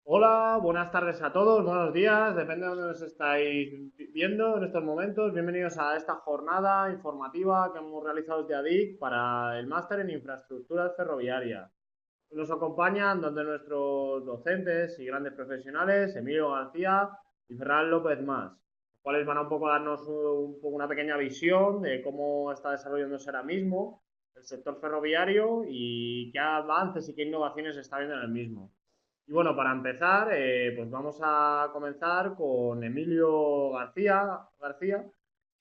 Hola, buenas tardes a todos, buenos días, depende de dónde nos estáis viendo en estos momentos. Bienvenidos a esta jornada informativa que hemos realizado desde ADIC para el máster en infraestructuras ferroviarias. Nos acompañan dos de nuestros docentes y grandes profesionales, Emilio García y Ferran López Más, los cuales van a un poco darnos una pequeña visión de cómo está desarrollándose ahora mismo el sector ferroviario y qué avances y qué innovaciones se está viendo en el mismo. Y bueno, para empezar, pues vamos a comenzar con Emilio García,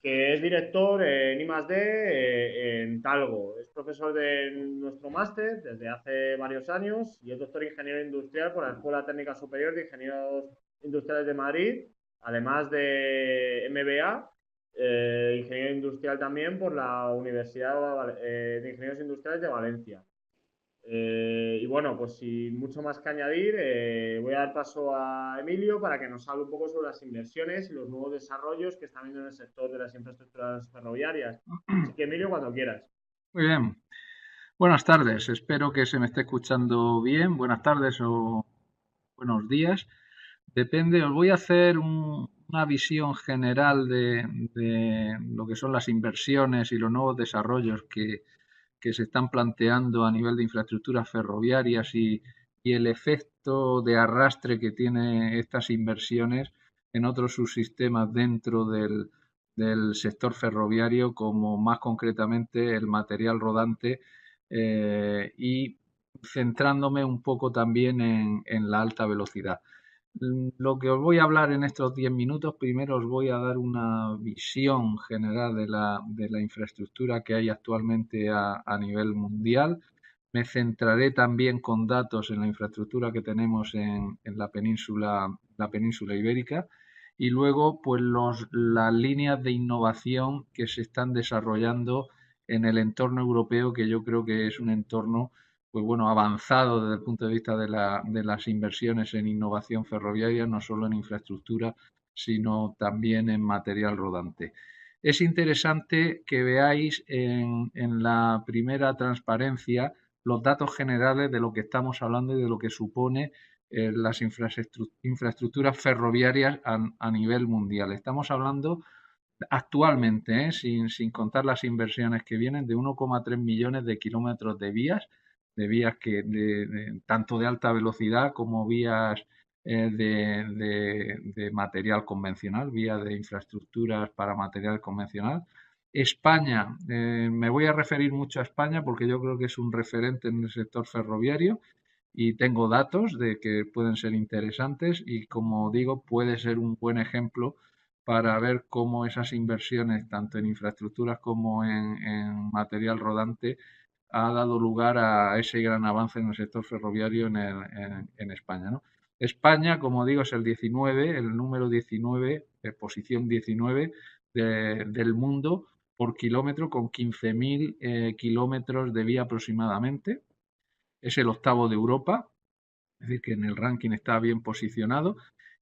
que es director en I+D en Talgo. Es profesor de nuestro máster desde hace varios años y es doctor ingeniero industrial por la Escuela Técnica Superior de Ingenieros Industriales de Madrid, además de MBA, ingeniero industrial también por la Universidad de Ingenieros Industriales de Valencia. Y bueno, pues sin mucho más que añadir, voy a dar paso a Emilio para que nos hable un poco sobre las inversiones y los nuevos desarrollos que están viendo en el sector de las infraestructuras ferroviarias. Así que Emilio, cuando quieras. Muy bien. Buenas tardes. Espero que se me esté escuchando bien. Buenas tardes o buenos días. Depende. Os voy a hacer una visión general de lo que son las inversiones y los nuevos desarrollos que se están planteando a nivel de infraestructuras ferroviarias y el efecto de arrastre que tiene estas inversiones en otros subsistemas dentro del sector ferroviario, como más concretamente el material rodante, y centrándome un poco también en la alta velocidad. Lo que os voy a hablar en estos 10 minutos, primero os voy a dar una visión general de la infraestructura que hay actualmente a nivel mundial. Me centraré también con datos en la infraestructura que tenemos en la península ibérica, y luego pues las líneas de innovación que se están desarrollando en el entorno europeo, que yo creo que es un entorno pues bueno, avanzado desde el punto de vista de las inversiones en innovación ferroviaria, no solo en infraestructura, sino también en material rodante. Es interesante que veáis en la primera transparencia los datos generales de lo que estamos hablando y de lo que supone las infraestructuras ferroviarias a nivel mundial. Estamos hablando actualmente, sin contar las inversiones que vienen, de 1,3 millones de kilómetros de vías tanto de alta velocidad como vías de material convencional, vías de infraestructuras para material convencional. España, me voy a referir mucho a España porque yo creo que es un referente en el sector ferroviario y tengo datos de que pueden ser interesantes y, como digo, puede ser un buen ejemplo para ver cómo esas inversiones, tanto en infraestructuras como en material rodante, ha dado lugar a ese gran avance en el sector ferroviario en España, ¿no? España, como digo, es el 19, el número 19, posición 19 del mundo por kilómetro, con 15.000 kilómetros de vía aproximadamente. Es el octavo de Europa, es decir, que en el ranking está bien posicionado,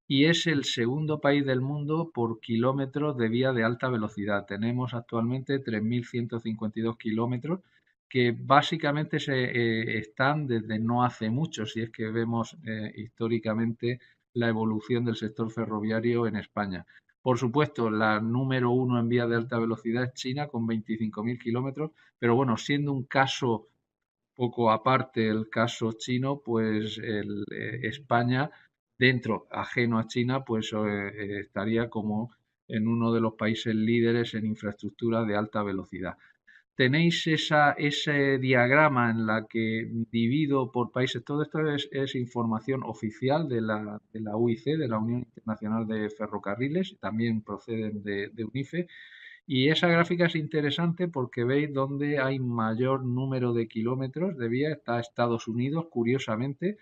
y es el segundo país del mundo por kilómetros de vía de alta velocidad. Tenemos actualmente 3.152 kilómetros que básicamente están desde no hace mucho, si es que vemos históricamente la evolución del sector ferroviario en España. Por supuesto, la número uno en vía de alta velocidad es China, con 25.000 kilómetros, pero bueno, siendo un caso poco aparte el caso chino, pues España, dentro, ajeno a China, pues estaría como en uno de los países líderes en infraestructura de alta velocidad. Tenéis ese diagrama en la que divido por países. Todo esto es información oficial de la UIC, de la Unión Internacional de Ferrocarriles, también proceden de UNIFE, y esa gráfica es interesante porque veis dónde hay mayor número de kilómetros de vía. Está Estados Unidos, curiosamente.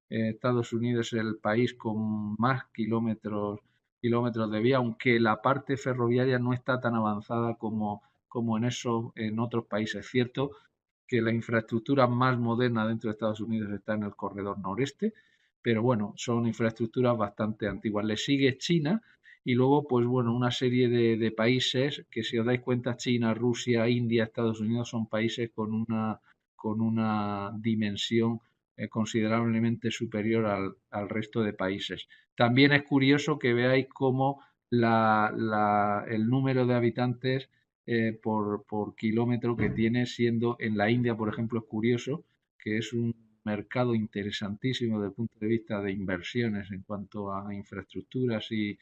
Estados Unidos es el país con más kilómetros de vía, aunque la parte ferroviaria no está tan avanzada como en otros países. Es cierto que la infraestructura más moderna dentro de Estados Unidos está en el corredor noreste, pero bueno, son infraestructuras bastante antiguas. Le sigue China y luego, pues bueno, una serie de países que, si os dais cuenta, China, Rusia, India, Estados Unidos, son países con una dimensión considerablemente superior al resto de países. También es curioso que veáis cómo el número de habitantes por kilómetro que tiene, siendo en la India, por ejemplo, es curioso, que es un mercado interesantísimo desde el punto de vista de inversiones en cuanto a infraestructuras y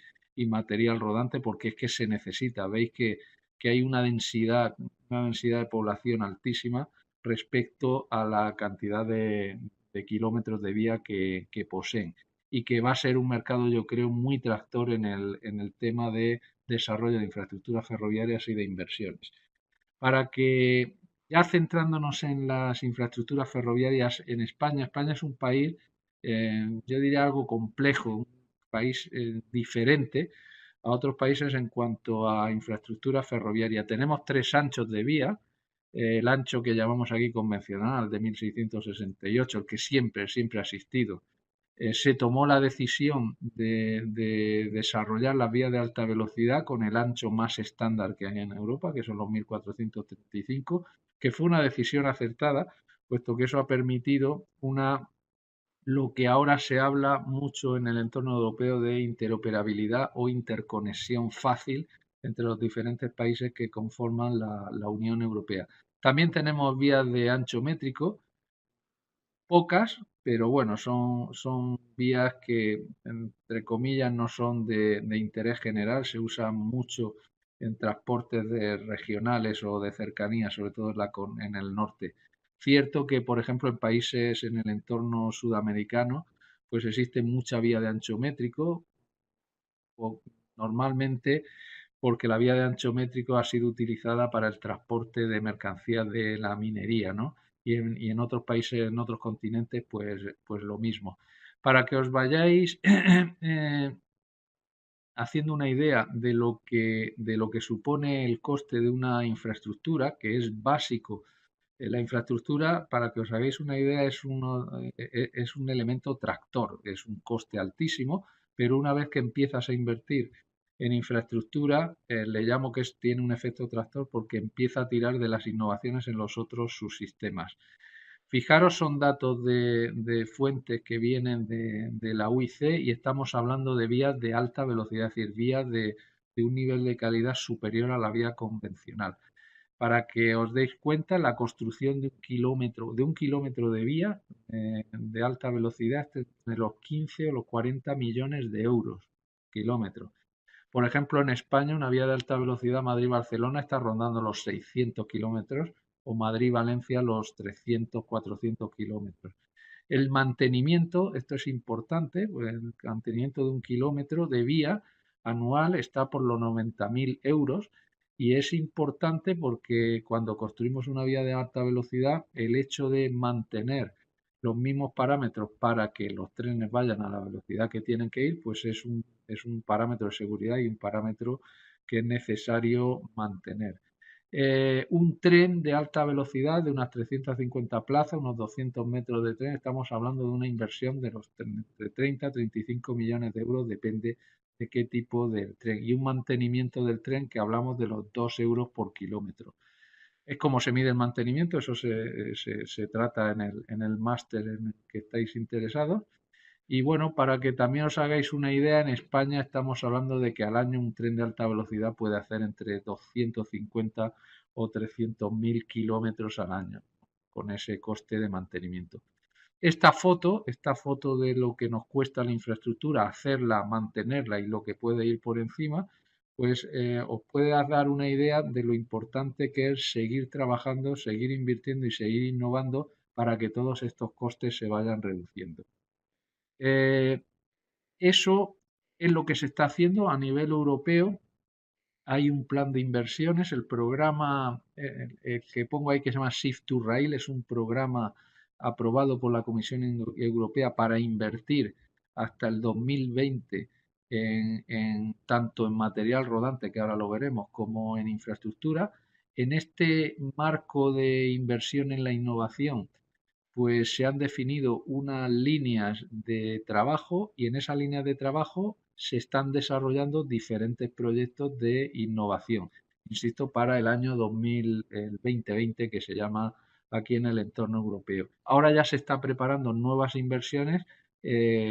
material rodante, porque es que se necesita. Veis que hay una densidad de población altísima respecto a la cantidad de kilómetros de vía que poseen, y que va a ser un mercado, yo creo, muy tractor en el tema de desarrollo de infraestructuras ferroviarias y de inversiones. Para que, ya centrándonos en las infraestructuras ferroviarias en España, España es un país, yo diría algo complejo, un país diferente a otros países en cuanto a infraestructura ferroviaria. Tenemos tres anchos de vía: el ancho que llamamos aquí convencional de 1668, el que siempre ha existido. Se tomó la decisión de desarrollar las vías de alta velocidad con el ancho más estándar que hay en Europa, que son los 1435, que fue una decisión acertada, puesto que eso ha permitido lo que ahora se habla mucho en el entorno europeo de interoperabilidad o interconexión fácil entre los diferentes países que conforman la Unión Europea. También tenemos vías de ancho métrico, pocas, pero bueno, son vías que, entre comillas, no son de interés general, se usan mucho en transportes regionales o de cercanía, sobre todo en el norte. Cierto que, por ejemplo, en países en el entorno sudamericano, pues existe mucha vía de ancho métrico, o normalmente porque la vía de ancho métrico ha sido utilizada para el transporte de mercancías de la minería, ¿no? Y en otros países, en otros continentes, pues lo mismo. Para que os vayáis haciendo una idea de lo que supone el coste de una infraestructura, que es básico. La infraestructura, para que os hagáis una idea, es un elemento tractor, es un coste altísimo, pero una vez que empiezas a invertir en infraestructura, le llamo que tiene un efecto tractor porque empieza a tirar de las innovaciones en los otros subsistemas. Fijaros, son datos de fuentes que vienen de la UIC, y estamos hablando de vías de alta velocidad, es decir, vías de un nivel de calidad superior a la vía convencional. Para que os deis cuenta, la construcción de un kilómetro de vía de alta velocidad es de los 15 o los 40 millones de euros kilómetro. Por ejemplo, en España, una vía de alta velocidad Madrid-Barcelona está rondando los 600 kilómetros, o Madrid-Valencia los 300, 400 kilómetros. El mantenimiento, esto es importante, pues el mantenimiento de un kilómetro de vía anual está por los 90.000 euros, y es importante porque cuando construimos una vía de alta velocidad, el hecho de mantener los mismos parámetros para que los trenes vayan a la velocidad que tienen que ir, pues es un parámetro de seguridad y un parámetro que es necesario mantener. Un tren de alta velocidad de unas 350 plazas, unos 200 metros de tren, estamos hablando de una inversión de entre 30 a 35 millones de euros, depende de qué tipo de tren. Y un mantenimiento del tren que hablamos de los 2 euros por kilómetro. Es como se mide el mantenimiento, eso se trata en el máster en el que estáis interesados. Y bueno, para que también os hagáis una idea, en España estamos hablando de que al año un tren de alta velocidad puede hacer entre 250 o 300.000 kilómetros al año, con ese coste de mantenimiento. Esta foto de lo que nos cuesta la infraestructura, hacerla, mantenerla y lo que puede ir por encima, pues os puede dar una idea de lo importante que es seguir trabajando, seguir invirtiendo y seguir innovando para que todos estos costes se vayan reduciendo. Eso es lo que se está haciendo a nivel europeo. Hay un plan de inversiones, el programa que pongo ahí, que se llama Shift to Rail, es un programa aprobado por la Comisión Europea para invertir hasta el 2020 tanto en material rodante, que ahora lo veremos, como en infraestructura. En este marco de inversión en la innovación, pues se han definido unas líneas de trabajo, y en esas líneas de trabajo se están desarrollando diferentes proyectos de innovación, insisto, para el año 2020, que se llama aquí en el entorno europeo. Ahora ya se está preparando nuevas inversiones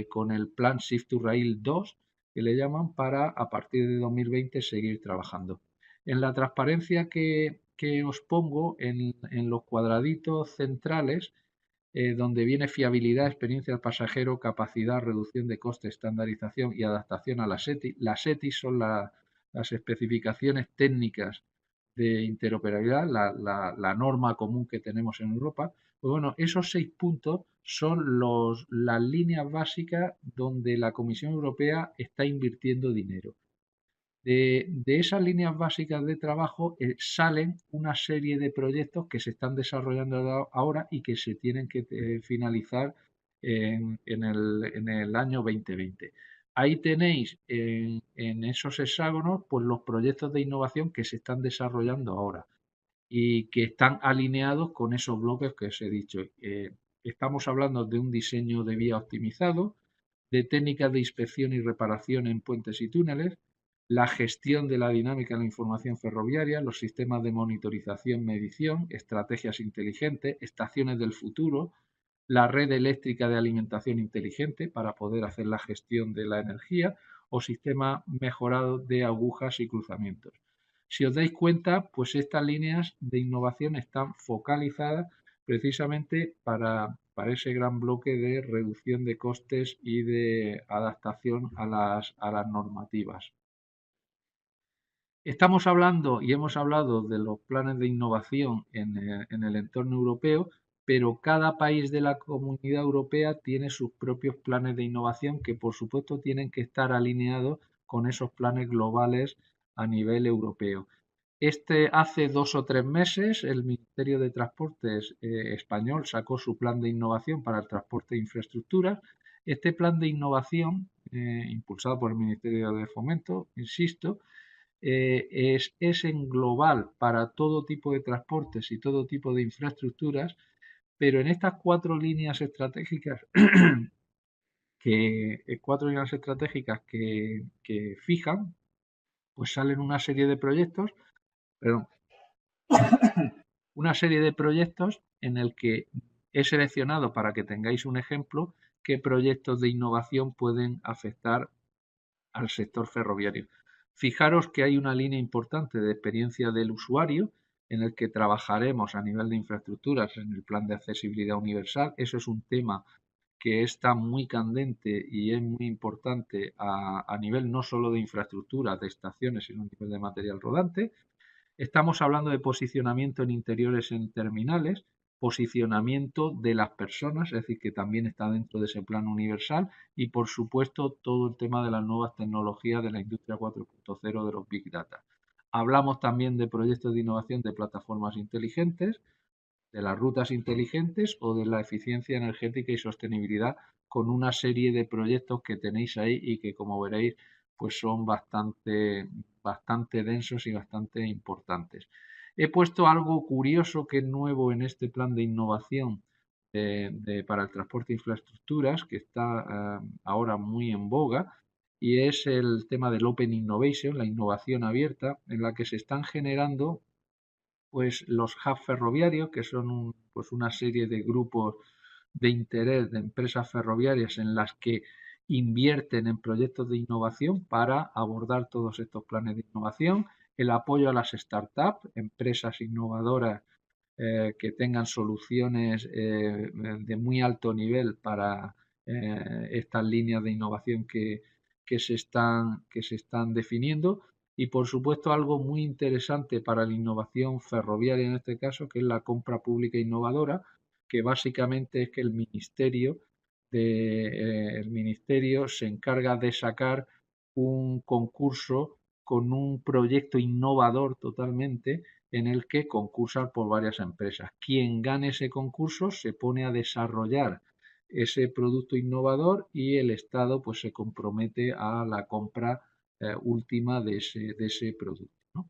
con el plan Shift to Rail 2, que le llaman, para a partir de 2020 seguir trabajando. En la transparencia que os pongo en los cuadraditos centrales, donde viene fiabilidad, experiencia del pasajero, capacidad, reducción de coste, estandarización y adaptación a las ETI. Las ETI son las especificaciones técnicas de interoperabilidad, la norma común que tenemos en Europa. Pues bueno, esos 6 puntos son las líneas básicas donde la Comisión Europea está invirtiendo dinero. De esas líneas básicas de trabajo salen una serie de proyectos que se están desarrollando ahora y que se tienen que finalizar en el año 2020. Ahí tenéis en esos hexágonos pues los proyectos de innovación que se están desarrollando ahora y que están alineados con esos bloques que os he dicho. Estamos hablando de un diseño de vía optimizado, de técnicas de inspección y reparación en puentes y túneles, la gestión de la dinámica de la información ferroviaria, los sistemas de monitorización, medición, estrategias inteligentes, estaciones del futuro, la red eléctrica de alimentación inteligente para poder hacer la gestión de la energía o sistema mejorado de agujas y cruzamientos. Si os dais cuenta, pues estas líneas de innovación están focalizadas precisamente para ese gran bloque de reducción de costes y de adaptación a las normativas. Estamos hablando y hemos hablado de los planes de innovación en el entorno europeo, pero cada país de la Comunidad Europea tiene sus propios planes de innovación que, por supuesto, tienen que estar alineados con esos planes globales a nivel europeo. Hace 2 o 3 meses el Ministerio de Transportes español sacó su plan de innovación para el transporte de infraestructuras. Este plan de innovación, impulsado por el Ministerio de Fomento, insisto, es en global para todo tipo de transportes y todo tipo de infraestructuras, pero en estas 4 líneas estratégicas que fijan, pues salen una serie de proyectos, perdón, una serie de proyectos en el que he seleccionado, para que tengáis un ejemplo, qué proyectos de innovación pueden afectar al sector ferroviario. Fijaros que hay una línea importante de experiencia del usuario en el que trabajaremos a nivel de infraestructuras en el plan de accesibilidad universal. Eso es un tema que está muy candente y es muy importante a nivel no solo de infraestructuras, de estaciones, sino a nivel de material rodante. Estamos hablando de posicionamiento en interiores en terminales, posicionamiento de las personas, es decir, que también está dentro de ese plan universal, y por supuesto todo el tema de las nuevas tecnologías de la industria 4.0 de los Big Data. Hablamos también de proyectos de innovación de plataformas inteligentes, de las rutas inteligentes o de la eficiencia energética y sostenibilidad, con una serie de proyectos que tenéis ahí y que, como veréis, pues son bastante densos y bastante importantes. He puesto algo curioso que es nuevo en este plan de innovación para el transporte e infraestructuras, que está ahora muy en boga, y es el tema del Open Innovation, la innovación abierta, en la que se están generando pues los hubs ferroviarios, que son pues una serie de grupos de interés de empresas ferroviarias en las que invierten en proyectos de innovación para abordar todos estos planes de innovación, el apoyo a las startups, empresas innovadoras que tengan soluciones de muy alto nivel para estas líneas de innovación que se están definiendo, y por supuesto algo muy interesante para la innovación ferroviaria en este caso, que es la compra pública innovadora, que básicamente es que el ministerio se encarga de sacar un concurso con un proyecto innovador totalmente, en el que concursan por varias empresas. Quien gane ese concurso se pone a desarrollar ese producto innovador y el Estado pues se compromete a la compra última de ese producto, ¿no?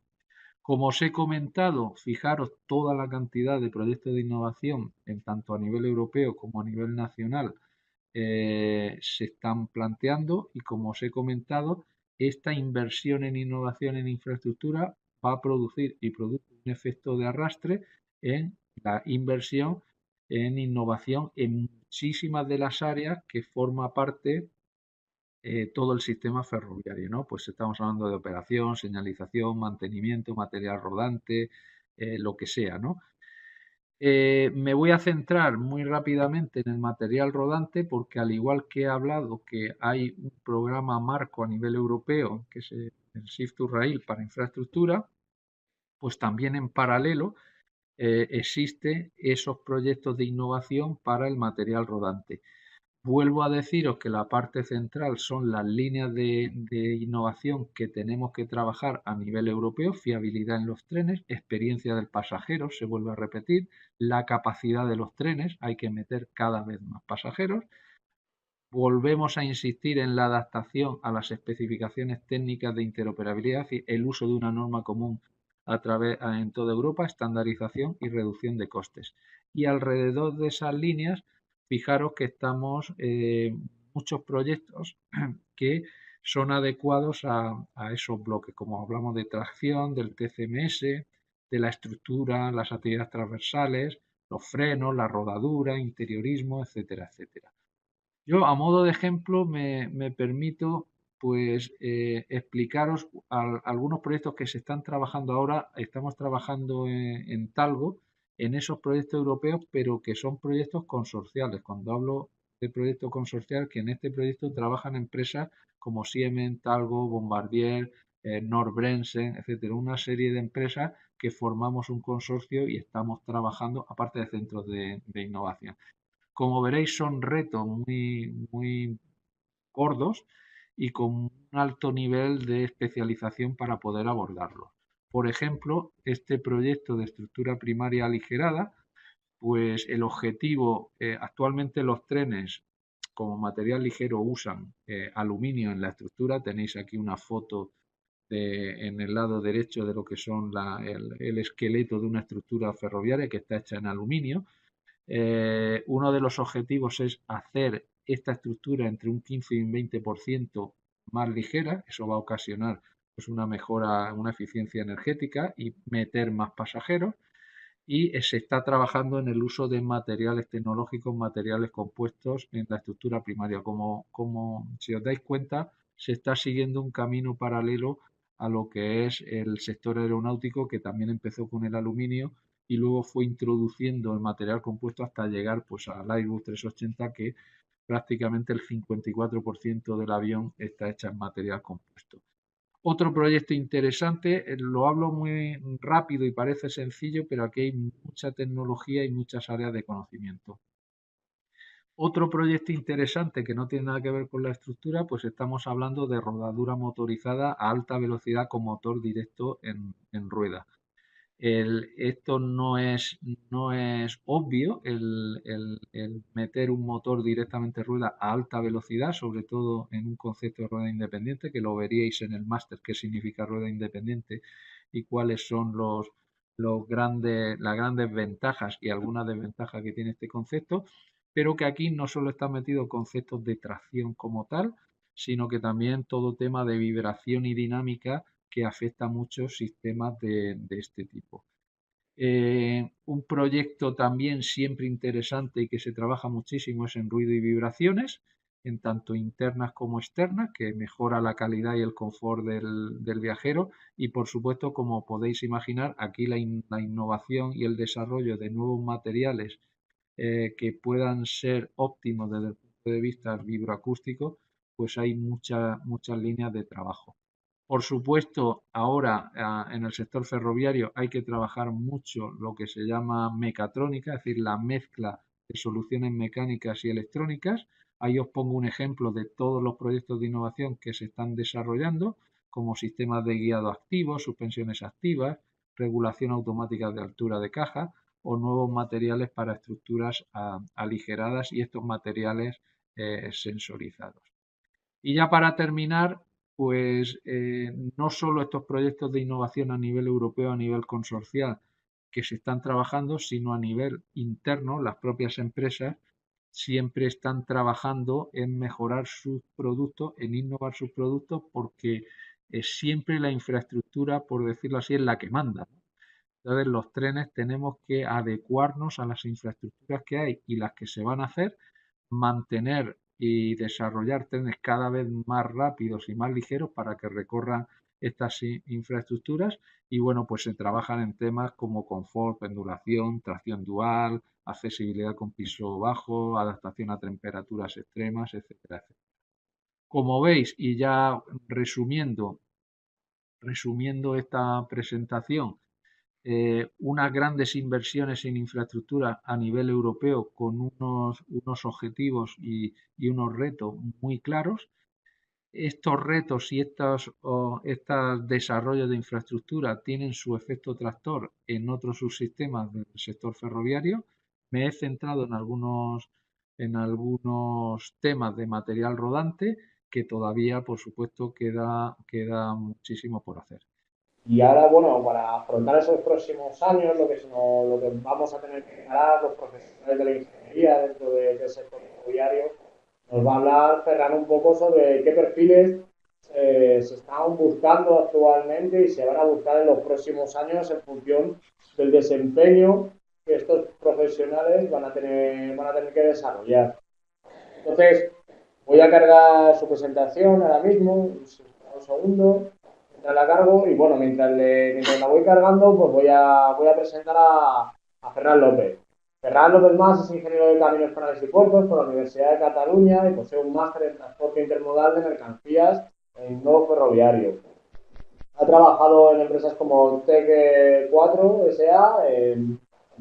Como os he comentado, fijaros toda la cantidad de proyectos de innovación, en tanto a nivel europeo como a nivel nacional, se están planteando, y como os he comentado, esta inversión en innovación en infraestructura va a producir y produce un efecto de arrastre en la inversión en innovación en muchísimas de las áreas que forma parte todo el sistema ferroviario, ¿no? Pues estamos hablando de operación, señalización, mantenimiento, material rodante, lo que sea, ¿no? Me voy a centrar muy rápidamente en el material rodante porque al igual que he hablado que hay un programa marco a nivel europeo, que es el Shift to Rail para infraestructura, pues también en paralelo existen esos proyectos de innovación para el material rodante. Vuelvo a deciros que la parte central son las líneas de innovación que tenemos que trabajar a nivel europeo, fiabilidad en los trenes, experiencia del pasajero, se vuelve a repetir, la capacidad de los trenes, hay que meter cada vez más pasajeros. Volvemos a insistir en la adaptación a las especificaciones técnicas de interoperabilidad y el uso de una norma común en toda Europa, estandarización y reducción de costes. Y alrededor de esas líneas, fijaros que estamos muchos proyectos que son adecuados a esos bloques, como hablamos de tracción, del TCMS, de la estructura, las actividades transversales, los frenos, la rodadura, interiorismo, etcétera, etcétera. Yo, a modo de ejemplo, me permito pues explicaros algunos proyectos que se están trabajando ahora. Estamos trabajando en Talgo, en esos proyectos europeos, pero que son proyectos consorciales. Cuando hablo de proyecto consorcial, que en este proyecto trabajan empresas como Siemens, Talgo, Bombardier, Knorr-Bremse, etcétera, una serie de empresas que formamos un consorcio y estamos trabajando, aparte de centros de innovación. Como veréis, son retos muy gordos y con un alto nivel de especialización para poder abordarlos. Por ejemplo, este proyecto de estructura primaria aligerada, pues el objetivo, actualmente los trenes como material ligero usan aluminio en la estructura. Tenéis aquí una foto en el lado derecho de lo que son el esqueleto de una estructura ferroviaria que está hecha en aluminio. Uno de los objetivos es hacer esta estructura entre un 15 y un 20% más ligera. Eso va a ocasionar pues, una mejora, una eficiencia energética y meter más pasajeros. Y se está trabajando en el uso de materiales tecnológicos, materiales compuestos en la estructura primaria. Como si os dais cuenta, se está siguiendo un camino paralelo a lo que es el sector aeronáutico, que también empezó con el aluminio y luego fue introduciendo el material compuesto hasta llegar pues al Airbus 380, que prácticamente el 54% del avión está hecha en material compuesto. Otro proyecto interesante, lo hablo muy rápido y parece sencillo, pero aquí hay mucha tecnología y muchas áreas de conocimiento. Otro proyecto interesante que no tiene nada que ver con la estructura, pues estamos hablando de rodadura motorizada a alta velocidad con motor directo en rueda. Esto no es obvio, el meter un motor directamente en rueda a alta velocidad, sobre todo en un concepto de rueda independiente, que lo veríais en el máster, qué significa rueda independiente y cuáles son las grandes ventajas y algunas desventajas que tiene este concepto, pero que aquí no solo están metidos conceptos de tracción como tal, sino que también todo tema de vibración y dinámica que afecta a muchos sistemas de este tipo. Un proyecto también siempre interesante y que se trabaja muchísimo es en ruido y vibraciones, en tanto internas como externas, que mejora la calidad y el confort del viajero. Y por supuesto, como podéis imaginar, aquí la innovación y el desarrollo de nuevos materiales que puedan ser óptimos desde el punto de vista vibroacústico, pues hay muchas líneas de trabajo. Por supuesto, ahora en el sector ferroviario hay que trabajar mucho lo que se llama mecatrónica, es decir, la mezcla de soluciones mecánicas y electrónicas. Ahí os pongo un ejemplo de todos los proyectos de innovación que se están desarrollando, como sistemas de guiado activos, suspensiones activas, regulación automática de altura de caja o nuevos materiales para estructuras aligeradas y estos materiales sensorizados. Y ya para terminar, pues no solo estos proyectos de innovación a nivel europeo, a nivel consorcial, que se están trabajando, sino a nivel interno, las propias empresas siempre están trabajando en mejorar sus productos, en innovar sus productos, porque siempre la infraestructura, por decirlo así, es la que manda, ¿no? Entonces, los trenes tenemos que adecuarnos a las infraestructuras que hay y las que se van a hacer, mantener y desarrollar trenes cada vez más rápidos y más ligeros para que recorran estas infraestructuras y bueno, pues se trabajan en temas como confort, pendulación, tracción dual, accesibilidad con piso bajo, adaptación a temperaturas extremas, etcétera, etcétera. Como veis, y ya resumiendo esta presentación, unas grandes inversiones en infraestructura a nivel europeo con unos objetivos y unos retos muy claros. Estos retos y estos desarrollos de infraestructura tienen su efecto tractor en otros subsistemas del sector ferroviario. Me he centrado en algunos temas de material rodante que todavía, por supuesto, queda muchísimo por hacer. Y ahora, bueno, para afrontar esos próximos años, lo que vamos a tener que encarar los profesionales de la ingeniería dentro del sector ferroviario, nos va a hablar Ferran un poco sobre qué perfiles se están buscando actualmente y se van a buscar en los próximos años en función del desempeño que estos profesionales van a tener que desarrollar. Entonces, voy a cargar su presentación ahora mismo, un segundo, mientras la cargo y bueno, mientras la voy cargando, pues voy a presentar a Ferran López. Ferran López Mas es ingeniero de caminos, canales y puertos por la Universidad de Cataluña y posee un máster en transporte intermodal de mercancías en nodo ferroviario. Ha trabajado en empresas como Tec 4 SA, en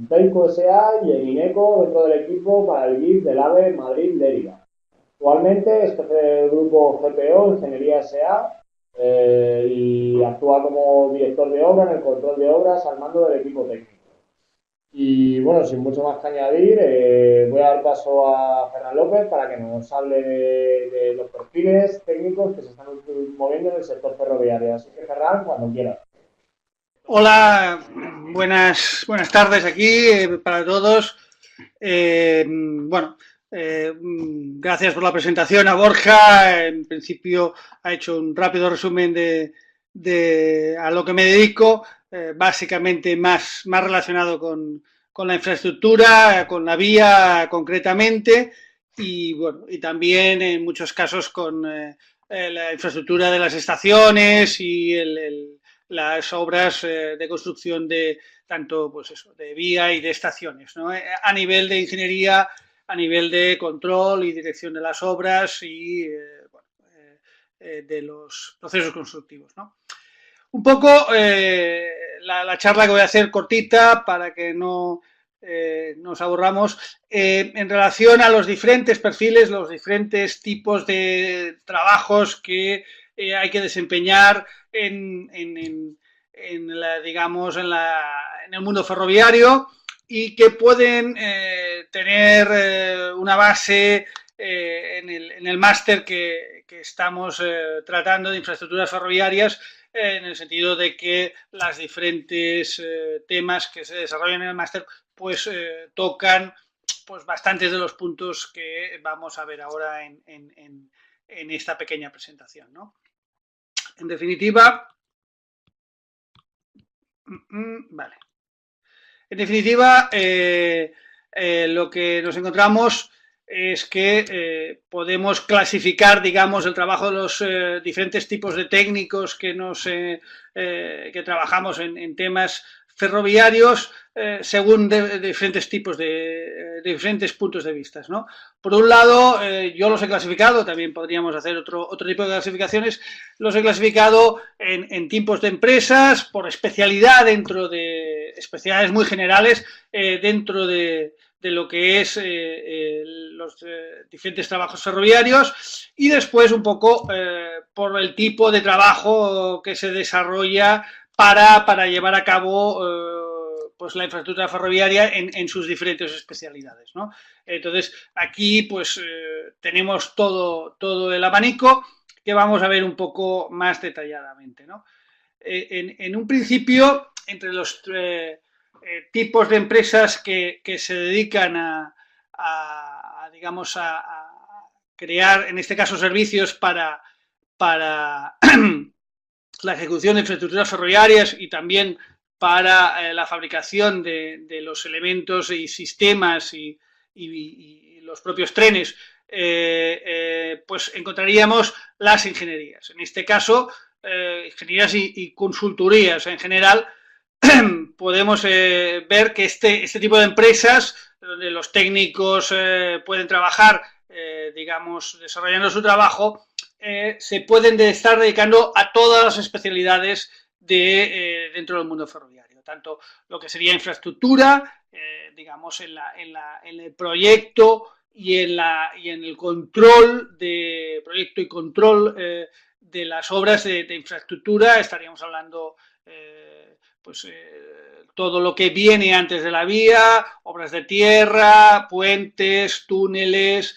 Peico SA y en Ineco dentro del equipo para el GIF del AVE Madrid-Lérida. Actualmente es jefe del grupo GPO, Ingeniería SA, y actúa como director de obra en el control de obras al mando del equipo técnico. Y bueno, sin mucho más que añadir, voy a dar paso a Ferran López para que nos hable de los perfiles técnicos que se están moviendo en el sector ferroviario. Así que Ferran, cuando quieras. Hola, buenas tardes aquí para todos. Gracias por la presentación a Borja. En principio ha hecho un rápido resumen de a lo que me dedico, básicamente más relacionado con la infraestructura, con la vía concretamente y bueno, y también en muchos casos con la infraestructura de las estaciones y las obras de construcción de tanto pues eso, de vía y de estaciones, ¿no? A nivel de ingeniería, a nivel de control y dirección de las obras y de los procesos constructivos, ¿no? Un poco la charla que voy a hacer cortita para que no nos aburramos en relación a los diferentes perfiles, los diferentes tipos de trabajos que hay que desempeñar en el mundo ferroviario y que pueden tener una base en el máster que estamos tratando de infraestructuras ferroviarias, en el sentido de que los diferentes temas que se desarrollan en el máster pues tocan pues bastantes de los puntos que vamos a ver ahora en esta pequeña presentación, ¿no? En definitiva, vale. En definitiva, lo que nos encontramos es que podemos clasificar, digamos, el trabajo de los diferentes tipos de técnicos que que trabajamos en temas ferroviarios según diferentes tipos de diferentes puntos de vista, ¿no? Por un lado, yo los he clasificado, también podríamos hacer otro tipo de clasificaciones, los he clasificado en tipos de empresas, por especialidad dentro de especialidades muy generales dentro de lo que es los diferentes trabajos ferroviarios y después un poco por el tipo de trabajo que se desarrolla para llevar a cabo pues la infraestructura ferroviaria en sus diferentes especialidades, ¿no? Entonces aquí pues tenemos todo el abanico que vamos a ver un poco más detalladamente, ¿no? En un principio, entre los tipos de empresas que se dedican digamos, a crear, en este caso, servicios para la ejecución de infraestructuras ferroviarias y también para la fabricación de los elementos y sistemas y los propios trenes, pues encontraríamos las ingenierías. En este caso, ingenierías y consultorías en general. Podemos ver que este tipo de empresas, donde los técnicos pueden trabajar, digamos, desarrollando su trabajo, se pueden estar dedicando a todas las especialidades dentro del mundo ferroviario, tanto lo que sería infraestructura, digamos, en el proyecto y en el control de proyecto y control de las obras de infraestructura. Estaríamos hablando todo lo que viene antes de la vía, obras de tierra, puentes, túneles,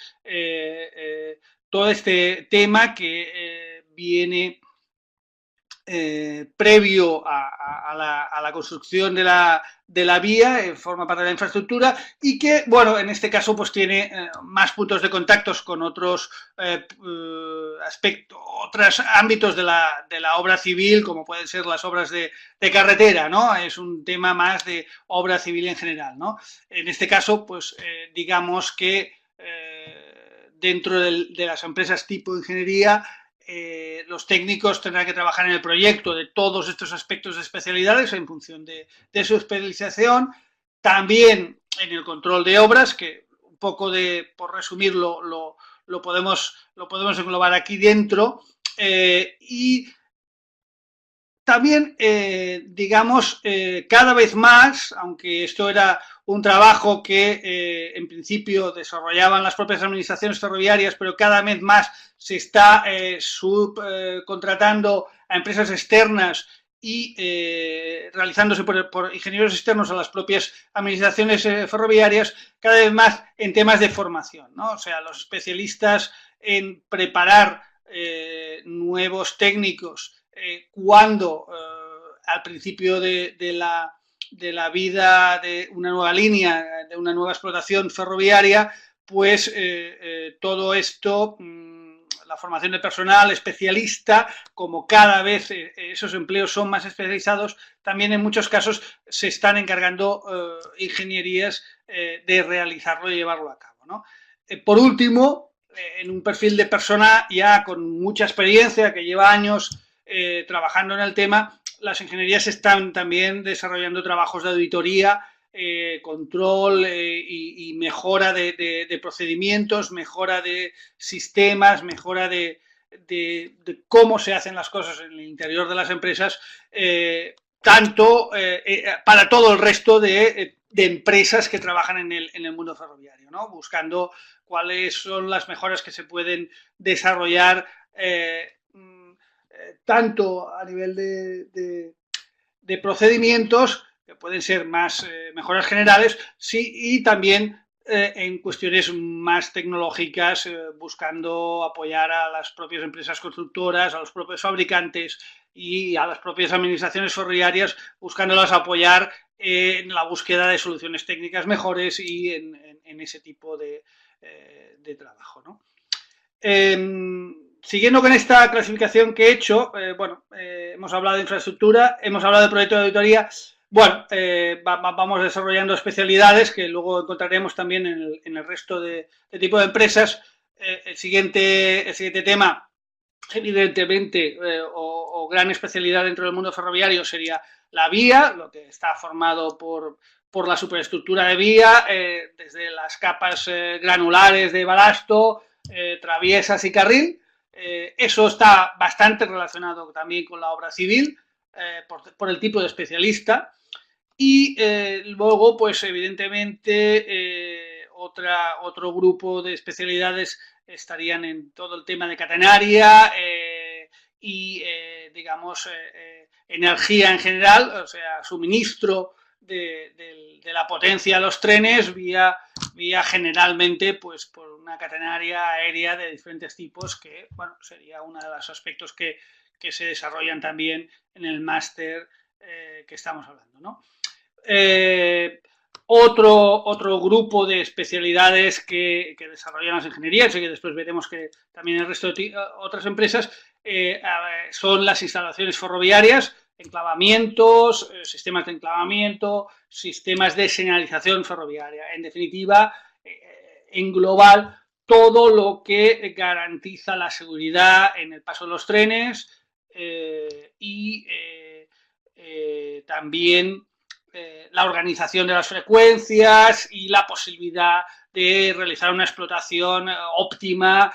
todo este tema que viene previo a la construcción de la vía, forma parte de la infraestructura, y que, bueno, en este caso pues tiene más puntos de contactos con otros aspectos, otros ámbitos de la obra civil, como pueden ser las obras de carretera, ¿no? Es un tema más de obra civil en general, ¿no? En este caso, pues digamos que dentro de las empresas tipo ingeniería, los técnicos tendrán que trabajar en el proyecto de todos estos aspectos de especialidades en función de su especialización, también en el control de obras, que un poco por resumirlo, lo podemos englobar aquí dentro, y también, digamos, cada vez más, aunque esto era un trabajo que en principio desarrollaban las propias administraciones ferroviarias, pero cada vez más se está subcontratando a empresas externas y realizándose por ingenieros externos a las propias administraciones ferroviarias, cada vez más en temas de formación, ¿no? O sea, los especialistas en preparar nuevos técnicos cuando al principio de la vida de una nueva línea, de una nueva explotación ferroviaria, pues todo esto, la formación de personal especialista, como cada vez esos empleos son más especializados, también en muchos casos se están encargando ingenierías de realizarlo y llevarlo a cabo, ¿no? Por último, en un perfil de persona ya con mucha experiencia, que lleva años trabajando en el tema, las ingenierías están también desarrollando trabajos de auditoría, control y mejora de procedimientos, mejora de sistemas, mejora de cómo se hacen las cosas en el interior de las empresas, tanto para todo el resto de empresas que trabajan en el mundo ferroviario, ¿no? Buscando cuáles son las mejoras que se pueden desarrollar tanto a nivel de procedimientos, que pueden ser más mejoras generales, sí, y también en cuestiones más tecnológicas, buscando apoyar a las propias empresas constructoras, a los propios fabricantes y a las propias administraciones ferroviarias, buscándolas apoyar en la búsqueda de soluciones técnicas mejores y en ese tipo de trabajo, ¿no? Siguiendo con esta clasificación que he hecho, hemos hablado de infraestructura, hemos hablado de proyecto de auditoría. Bueno, vamos desarrollando especialidades que luego encontraremos también en el resto de tipo de empresas. El siguiente tema, evidentemente, o gran especialidad dentro del mundo ferroviario sería la vía, lo que está formado por la superestructura de vía, desde las capas granulares de balasto, traviesas y carril. Eso está bastante relacionado también con la obra civil, por el tipo de especialista. Y luego, pues evidentemente, otro grupo de especialidades estarían en todo el tema de catenaria y, digamos, energía en general, o sea, suministro de la potencia a los trenes vía generalmente pues por una catenaria aérea de diferentes tipos, que bueno, sería uno de los aspectos que se desarrollan también en el máster que estamos hablando, ¿no? Otro grupo de especialidades que desarrollan las ingenierías y que después veremos que también el resto de otras empresas son las instalaciones ferroviarias, enclavamientos, sistemas de enclavamiento, sistemas de señalización ferroviaria. En definitiva, en global, todo lo que garantiza la seguridad en el paso de los trenes y también la organización de las frecuencias y la posibilidad de realizar una explotación óptima,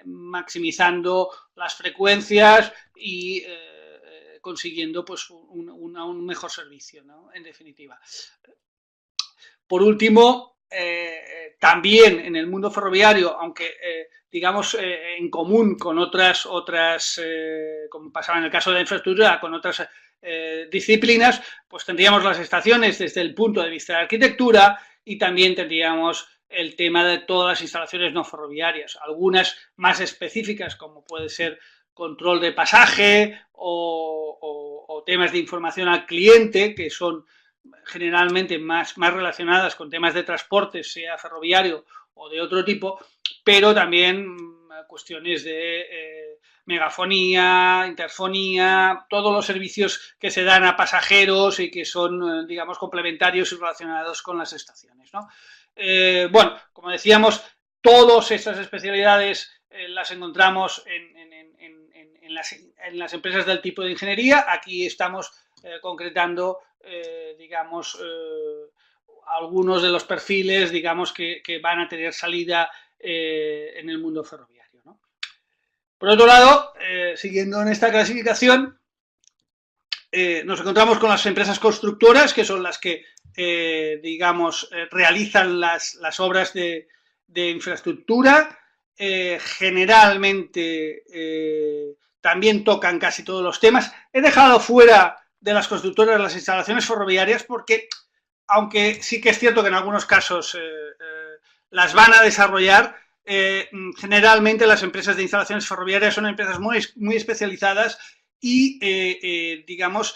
maximizando las frecuencias y consiguiendo pues un mejor servicio, ¿no? En definitiva. Por último, también en el mundo ferroviario, aunque digamos en común con otras como pasaba en el caso de la infraestructura, con otras disciplinas, pues tendríamos las estaciones desde el punto de vista de la arquitectura y también tendríamos el tema de todas las instalaciones no ferroviarias, algunas más específicas como puede ser control de pasaje o temas de información al cliente, que son generalmente más relacionadas con temas de transporte, sea ferroviario o de otro tipo, pero también cuestiones de megafonía, interfonía, todos los servicios que se dan a pasajeros y que son, digamos, complementarios y relacionados con las estaciones, ¿no? Bueno, como decíamos, todas estas especialidades las encontramos en las empresas del tipo de ingeniería. Aquí estamos concretando, digamos, algunos de los perfiles, digamos, que van a tener salida en el mundo ferroviario, ¿no? Por otro lado, siguiendo en esta clasificación, nos encontramos con las empresas constructoras, que son las que, digamos, realizan las obras de infraestructura. Generalmente también tocan casi todos los temas. He dejado fuera de las constructoras las instalaciones ferroviarias porque, aunque sí que es cierto que en algunos casos las van a desarrollar, generalmente las empresas de instalaciones ferroviarias son empresas muy especializadas y, digamos,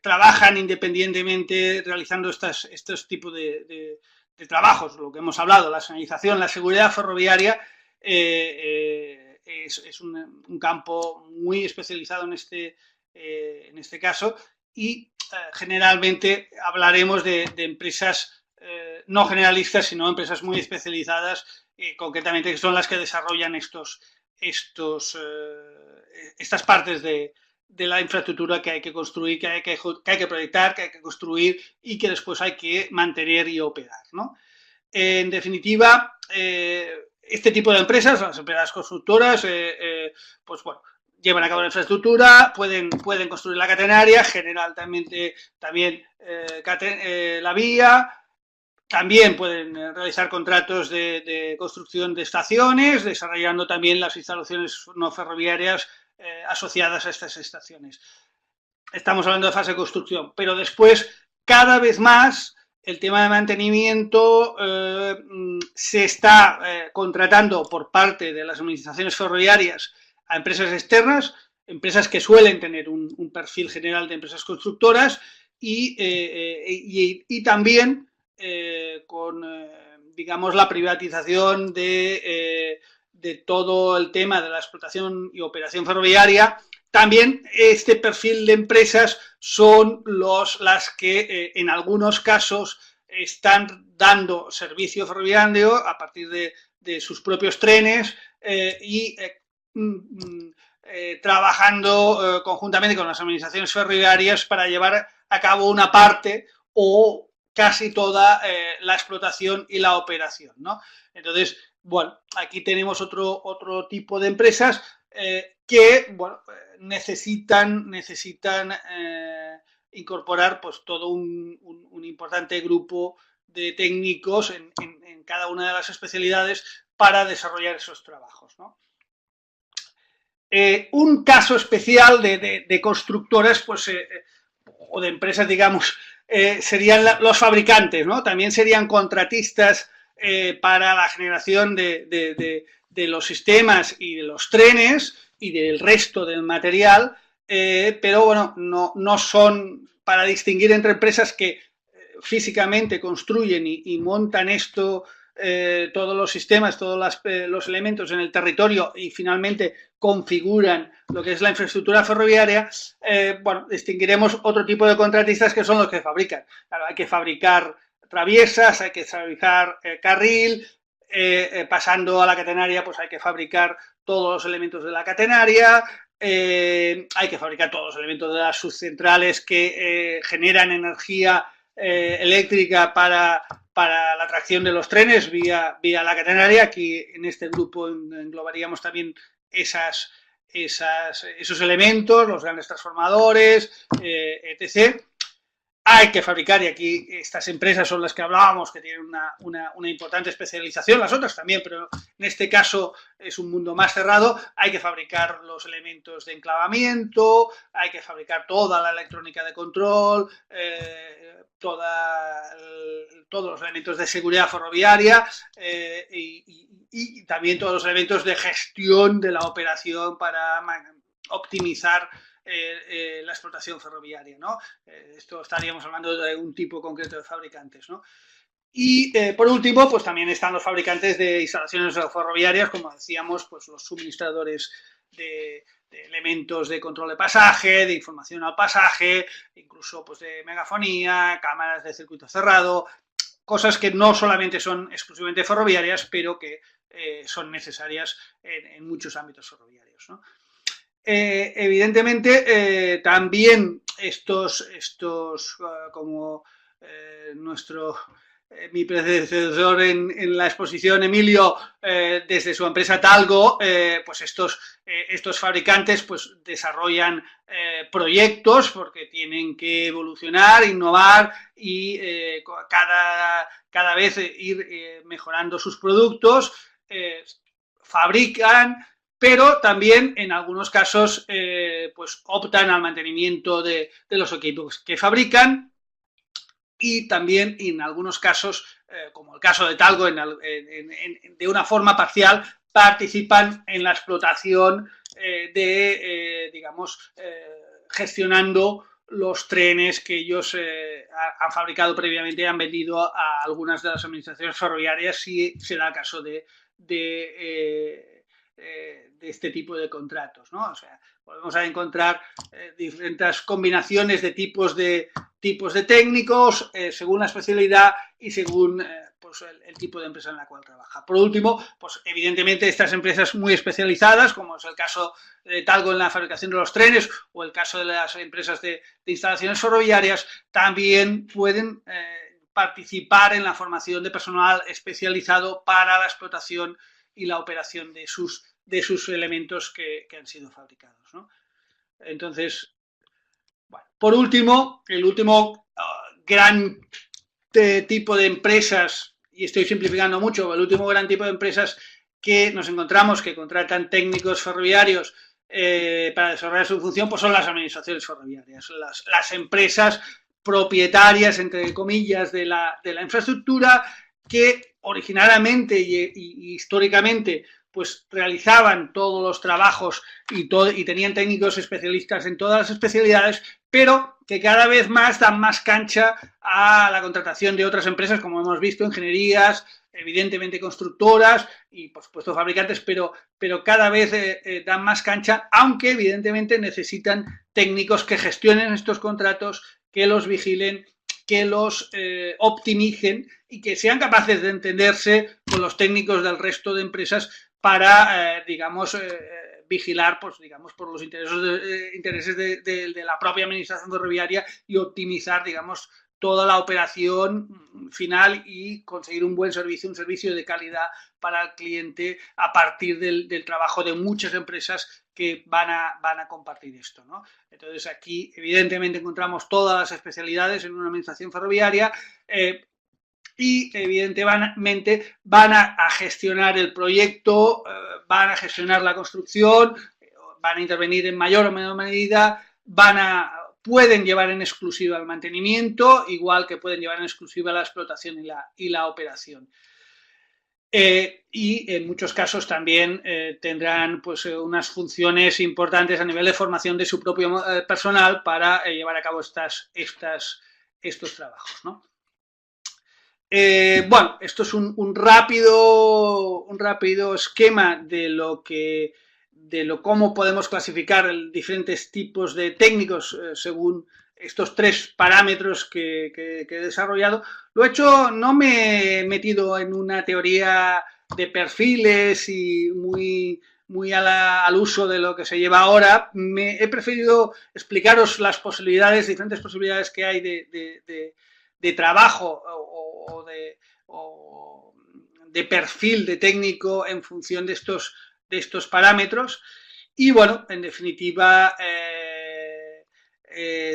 trabajan independientemente realizando estos tipos de trabajos, lo que hemos hablado, la señalización, la seguridad ferroviaria es un campo muy especializado en este caso y generalmente hablaremos de empresas no generalistas, sino empresas muy especializadas, concretamente que son las que desarrollan estas partes de la infraestructura que hay que construir, que hay que proyectar, que hay que construir y que después hay que mantener y operar, ¿no? En definitiva, este tipo de empresas, las empresas constructoras, pues bueno, llevan a cabo la infraestructura, pueden construir la catenaria, generalmente también la vía, también pueden realizar contratos de construcción de estaciones, desarrollando también las instalaciones no ferroviarias asociadas a estas estaciones. Estamos hablando de fase de construcción, pero después, cada vez más, el tema de mantenimiento se está contratando por parte de las administraciones ferroviarias a empresas externas, empresas que suelen tener un perfil general de empresas constructoras y también con, digamos, la privatización de todo el tema de la explotación y operación ferroviaria. También este perfil de empresas son las que en algunos casos están dando servicio ferroviario a partir de sus propios trenes y trabajando conjuntamente con las administraciones ferroviarias para llevar a cabo una parte o casi toda la explotación y la operación, ¿no? Entonces, bueno, aquí tenemos otro tipo de empresas que, bueno, necesitan incorporar pues todo un importante grupo de técnicos en cada una de las especialidades para desarrollar esos trabajos, ¿no? Un caso especial de constructoras, pues, o de empresas, digamos, serían los fabricantes, ¿no? También serían contratistas para la generación de los sistemas y de los trenes y del resto del material, pero bueno, no son para distinguir entre empresas que físicamente construyen y montan esto todos los sistemas, todos los elementos en el territorio y finalmente configuran lo que es la infraestructura ferroviaria, bueno, distinguiremos otro tipo de contratistas que son los que fabrican. Claro, hay que fabricar traviesas, hay que fabricar carril, pasando a la catenaria, pues hay que fabricar todos los elementos de la catenaria, hay que fabricar todos los elementos de las subcentrales que generan energía eléctrica para la tracción de los trenes vía la catenaria. Aquí en este grupo englobaríamos también esos elementos, los grandes transformadores, etc. Hay que fabricar, y aquí estas empresas son las que hablábamos, que tienen una importante especialización, las otras también, pero en este caso es un mundo más cerrado. Hay que fabricar los elementos de enclavamiento, hay que fabricar toda la electrónica de control, todos los elementos de seguridad ferroviaria y también todos los elementos de gestión de la operación para optimizar la explotación ferroviaria, ¿no? Esto estaríamos hablando de un tipo concreto de fabricantes, ¿no? Y por último, pues también están los fabricantes de instalaciones ferroviarias, como decíamos, pues los suministradores de elementos de control de pasaje, de información al pasaje, incluso pues de megafonía, cámaras de circuito cerrado, cosas que no solamente son exclusivamente ferroviarias, pero que son necesarias en muchos ámbitos ferroviarios, ¿no? Evidentemente, también estos como mi predecesor en la exposición, Emilio, desde su empresa Talgo, pues estos fabricantes pues desarrollan proyectos porque tienen que evolucionar, innovar y cada vez ir mejorando sus productos, fabrican, pero también en algunos casos pues optan al mantenimiento de los equipos que fabrican, y también en algunos casos, como el caso de Talgo, de una forma parcial participan en la explotación digamos, gestionando los trenes que ellos han fabricado previamente y han vendido a algunas de las administraciones ferroviarias, si se da caso de este tipo de contratos, ¿no? O sea, volvemos a encontrar diferentes combinaciones de tipos de técnicos según la especialidad y según pues el tipo de empresa en la cual trabaja. Por último, pues evidentemente estas empresas muy especializadas, como es el caso de Talgo en la fabricación de los trenes o el caso de las empresas de instalaciones ferroviarias, también pueden participar en la formación de personal especializado para la explotación y la operación de sus elementos que han sido fabricados, ¿no? Entonces, bueno, por último, el último gran tipo de empresas, y estoy simplificando mucho, el último gran tipo de empresas que nos encontramos que contratan técnicos ferroviarios para desarrollar su función, pues son las administraciones ferroviarias, las empresas propietarias, entre comillas, de la infraestructura, que originariamente y históricamente pues realizaban todos los trabajos y tenían técnicos especialistas en todas las especialidades, pero que cada vez más dan más cancha a la contratación de otras empresas, como hemos visto, ingenierías, evidentemente constructoras y por supuesto fabricantes, pero cada vez dan más cancha, aunque evidentemente necesitan técnicos que gestionen estos contratos, que los vigilen, que los optimicen y que sean capaces de entenderse con los técnicos del resto de empresas para, digamos, vigilar, pues, digamos, por los intereses de la propia administración ferroviaria y optimizar, digamos, toda la operación final y conseguir un buen servicio, un servicio de calidad para el cliente a partir del trabajo de muchas empresas que van a compartir esto, ¿no? Entonces aquí evidentemente encontramos todas las especialidades en una administración ferroviaria y evidentemente van a gestionar el proyecto, van a gestionar la construcción, van a intervenir en mayor o menor medida, pueden llevar en exclusiva el mantenimiento, igual que pueden llevar en exclusiva la explotación y la operación. Y en muchos casos también tendrán pues, unas funciones importantes a nivel de formación de su propio personal para llevar a cabo estos trabajos, ¿no? Bueno, esto es un rápido esquema de cómo podemos clasificar diferentes tipos de técnicos según estos 3 parámetros que he desarrollado. Lo he hecho, no me he metido en una teoría de perfiles y muy al uso de lo que se lleva ahora. He preferido explicaros las diferentes posibilidades que hay de trabajo o de perfil de técnico en función de estos parámetros. Y bueno, en definitiva,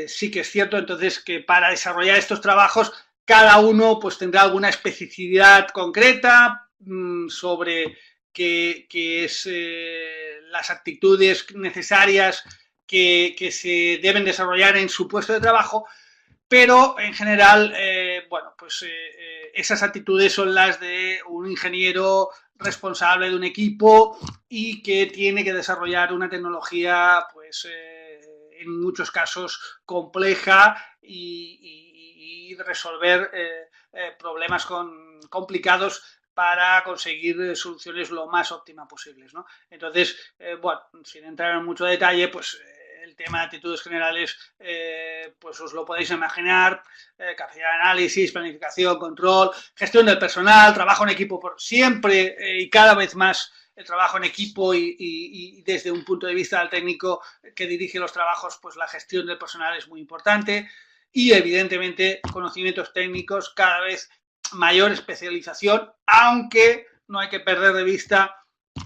sí que es cierto entonces que para desarrollar estos trabajos cada uno pues tendrá alguna especificidad concreta sobre qué es las actitudes necesarias que se deben desarrollar en su puesto de trabajo, pero en general, bueno, pues esas actitudes son las de un ingeniero responsable de un equipo y que tiene que desarrollar una tecnología, pues en muchos casos compleja y resolver problemas complicados para conseguir soluciones lo más óptimas posibles, ¿no? Entonces, bueno, sin entrar en mucho detalle, pues el tema de actitudes generales, pues os lo podéis imaginar, capacidad de análisis, planificación, control, gestión del personal, trabajo en equipo por siempre y cada vez más el trabajo en equipo y desde un punto de vista del técnico que dirige los trabajos, pues la gestión del personal es muy importante y evidentemente conocimientos técnicos, cada vez mayor especialización, aunque no hay que perder de vista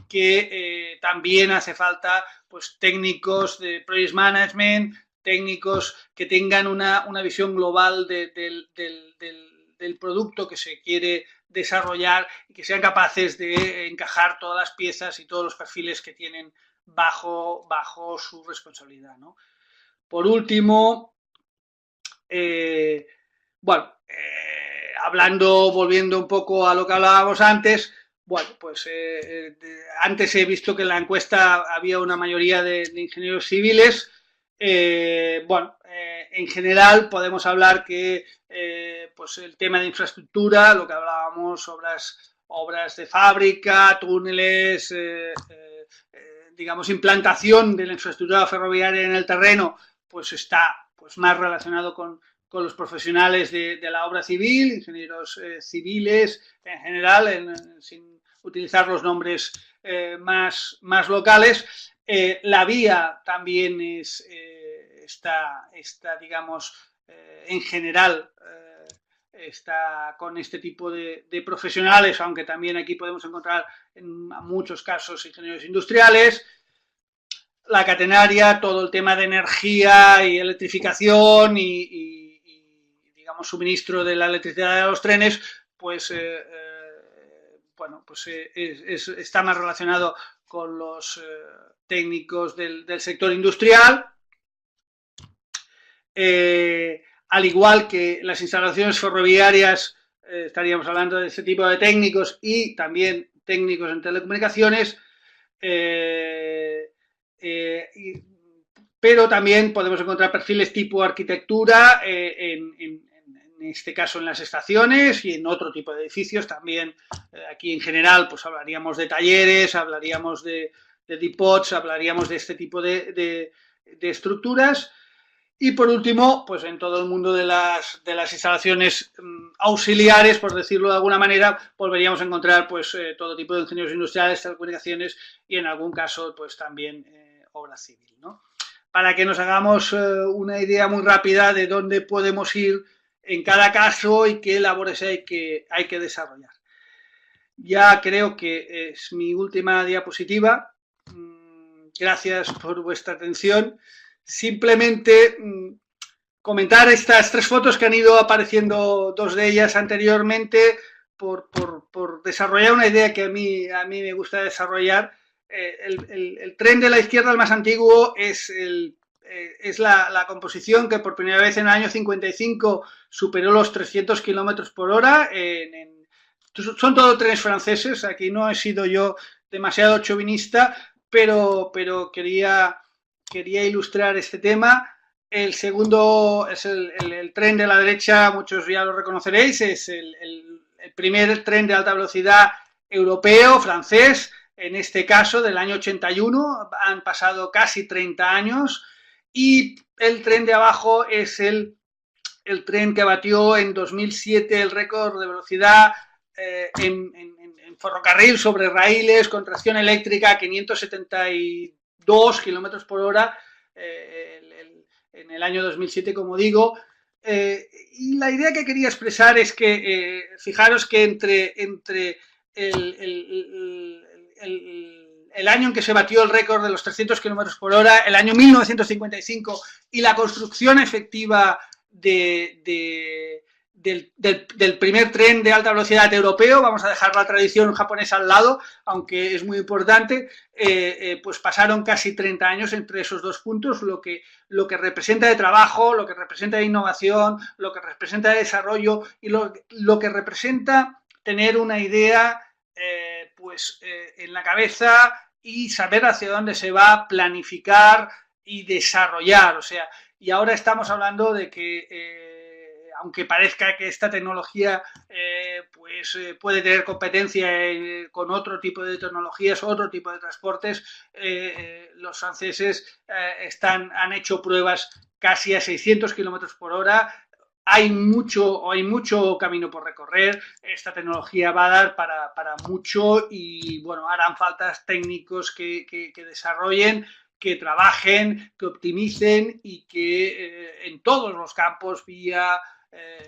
que también hace falta pues técnicos de project management, técnicos que tengan una visión global del producto que se quiere desarrollar y que sean capaces de encajar todas las piezas y todos los perfiles que tienen bajo su responsabilidad, ¿no? Por último, bueno, volviendo un poco a lo que hablábamos antes, bueno, pues antes he visto que en la encuesta había una mayoría de ingenieros civiles. Bueno, en general podemos hablar que pues el tema de infraestructura, lo que hablábamos, obras de fábrica, túneles, digamos, implantación de la infraestructura ferroviaria en el terreno, pues está pues más relacionado con los profesionales de la obra civil, ingenieros civiles en general, sin utilizar los nombres más locales. La vía también está digamos, en general, está con este tipo de profesionales, aunque también aquí podemos encontrar en muchos casos ingenieros industriales. La catenaria, todo el tema de energía y electrificación y digamos, suministro de la electricidad de los trenes, pues, bueno, pues está más relacionado con los técnicos del sector industrial. Al igual que las instalaciones ferroviarias, estaríamos hablando de este tipo de técnicos y también técnicos en telecomunicaciones, pero también podemos encontrar perfiles tipo arquitectura, en este caso en las estaciones y en otro tipo de edificios también. Aquí en general pues hablaríamos de talleres, hablaríamos de depots, hablaríamos de este tipo de estructuras. Y por último, pues en todo el mundo de las instalaciones auxiliares, por decirlo de alguna manera, volveríamos a encontrar pues todo tipo de ingenieros industriales, telecomunicaciones y en algún caso pues también obra civil, ¿no? Para que nos hagamos una idea muy rápida de dónde podemos ir en cada caso y qué labores hay que desarrollar. Ya creo que es mi última diapositiva. Gracias por vuestra atención. Simplemente comentar estas 3 fotos que han ido apareciendo, 2 de ellas anteriormente, por desarrollar una idea que a mí me gusta desarrollar. El tren de la izquierda, el más antiguo, es la composición que por primera vez en el año 55 superó los 300 kilómetros por hora. Son todos trenes franceses, aquí no he sido yo demasiado chauvinista, pero quería ilustrar este tema. El segundo es el tren de la derecha, muchos ya lo reconoceréis, es el primer tren de alta velocidad europeo, francés, en este caso del año 81, han pasado casi 30 años, y el tren de abajo es el tren que batió en 2007 el récord de velocidad en ferrocarril sobre raíles con tracción eléctrica a 572 kilómetros por hora en el año 2007, como digo. Y la idea que quería expresar es que fijaros que entre el año en que se batió el récord de los 300 kilómetros por hora, el año 1955, y la construcción efectiva del primer tren de alta velocidad europeo, vamos a dejar la tradición japonesa al lado, aunque es muy importante, pues pasaron casi 30 años entre esos dos puntos, lo que representa de trabajo, lo que representa de innovación, lo que representa de desarrollo y lo que representa tener una idea en la cabeza y saber hacia dónde se va a planificar y desarrollar. O sea, y ahora estamos hablando de que, aunque parezca que esta tecnología puede tener competencia con otro tipo de tecnologías, otro tipo de transportes, los franceses han hecho pruebas casi a 600 kilómetros por hora. Hay mucho camino por recorrer. Esta tecnología va a dar para mucho y, bueno, harán faltas técnicos que desarrollen, que trabajen, que optimicen y que en todos los campos, vía,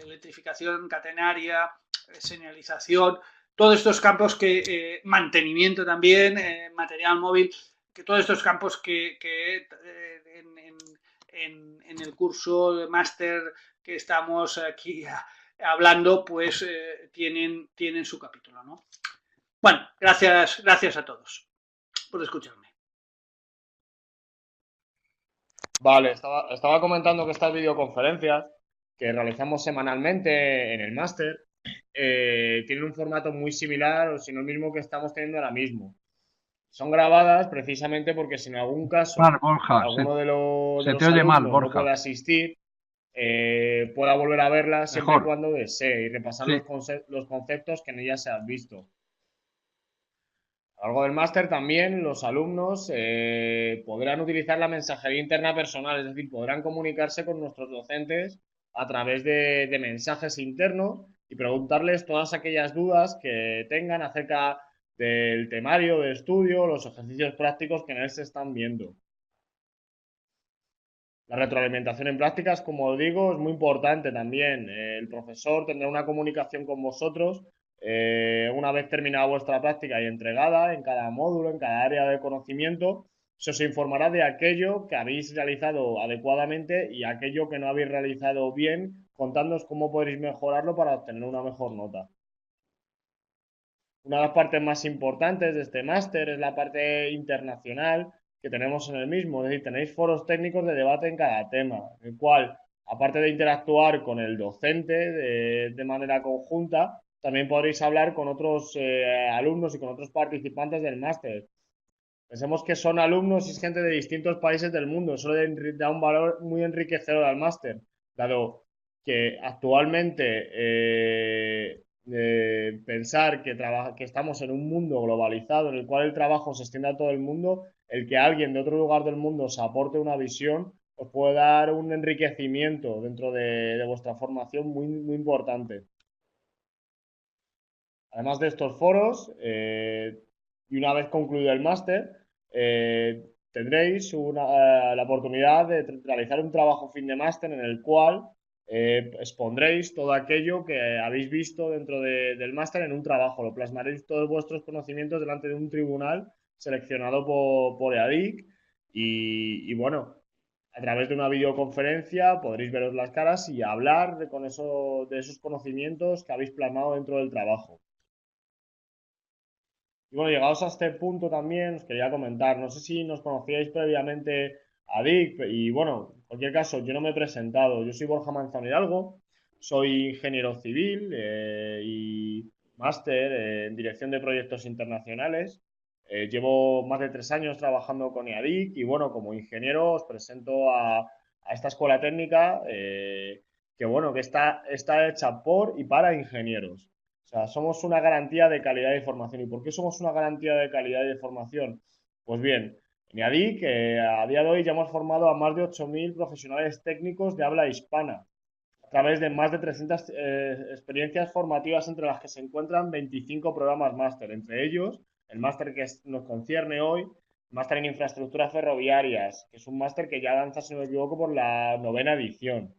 electrificación catenaria, señalización, todos estos campos mantenimiento también, material móvil, que todos estos campos que en el curso de máster que estamos aquí hablando, pues tienen su capítulo, ¿no? Bueno, gracias a todos por escucharme. Vale, estaba comentando que estas videoconferencias que realizamos semanalmente en el máster tienen un formato muy similar, o si no el mismo que estamos teniendo ahora mismo. Son grabadas precisamente porque si en algún caso Borja, alguno de los te oye mal, alumnos no Borja. puede asistir, pueda volver a verla siempre y cuando desee y repasar los conceptos que en ella se han visto. A lo largo del máster también los alumnos podrán utilizar la mensajería interna personal, es decir, podrán comunicarse con nuestros docentes a través de mensajes internos y preguntarles todas aquellas dudas que tengan acerca del temario de estudio, los ejercicios prácticos que en él se están viendo. La retroalimentación en prácticas, como digo, es muy importante también. El profesor tendrá una comunicación con vosotros una vez terminada vuestra práctica y entregada en cada módulo, en cada área de conocimiento. Se os informará de aquello que habéis realizado adecuadamente y aquello que no habéis realizado bien, contándoos cómo podréis mejorarlo para obtener una mejor nota. Una de las partes más importantes de este máster es la parte internacional que tenemos en el mismo, es decir, tenéis foros técnicos de debate en cada tema, en el cual, aparte de interactuar con el docente de manera conjunta, también podréis hablar con otros alumnos y con otros participantes del máster. Pensemos que son alumnos y es gente de distintos países del mundo, eso le da un valor muy enriquecedor al máster, dado que actualmente pensar que estamos en un mundo globalizado en el cual el trabajo se extiende a todo el mundo, el que alguien de otro lugar del mundo os aporte una visión os puede dar un enriquecimiento dentro de vuestra formación muy, muy importante. Además de estos foros, y una vez concluido el máster, tendréis la oportunidad de realizar un trabajo fin de máster en el cual expondréis todo aquello que habéis visto dentro del máster en un trabajo. Lo plasmaréis todos vuestros conocimientos delante de un tribunal seleccionado por EADIC y bueno, a través de una videoconferencia podréis veros las caras y hablar de esos conocimientos que habéis plasmado dentro del trabajo. Y bueno, llegados a este punto también os quería comentar, no sé si nos conocíais previamente a DIC y bueno, en cualquier caso yo no me he presentado, yo soy Borja Manzano Hidalgo, soy ingeniero civil y máster en dirección de proyectos internacionales. Llevo más de 3 años trabajando con EADIC y bueno, como ingeniero os presento a esta escuela técnica que bueno, que está hecha por y para ingenieros. O sea, somos una garantía de calidad de formación. ¿Y por qué somos una garantía de calidad de formación? Pues bien, en IADIC, a día de hoy ya hemos formado a más de 8.000 profesionales técnicos de habla hispana a través de más de 300 experiencias formativas entre las que se encuentran 25 programas máster, entre ellos el máster que nos concierne hoy, máster en infraestructuras ferroviarias, que es un máster que ya avanza, si no me equivoco, por la 9ª edición.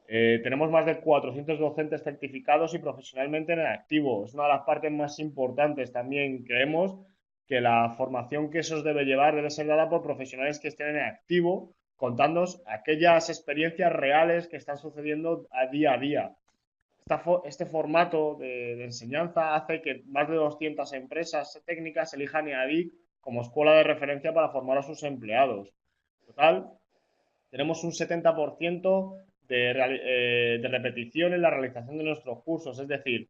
Tenemos más de 400 docentes certificados y profesionalmente en activo. Es una de las partes más importantes también. Creemos que la formación que eso os debe llevar debe ser dada por profesionales que estén en activo, contándonos aquellas experiencias reales que están sucediendo a día. Este formato de enseñanza hace que más de 200 empresas técnicas elijan EADIC como escuela de referencia para formar a sus empleados. Total, tenemos un 70% de repetición en la realización de nuestros cursos, es decir,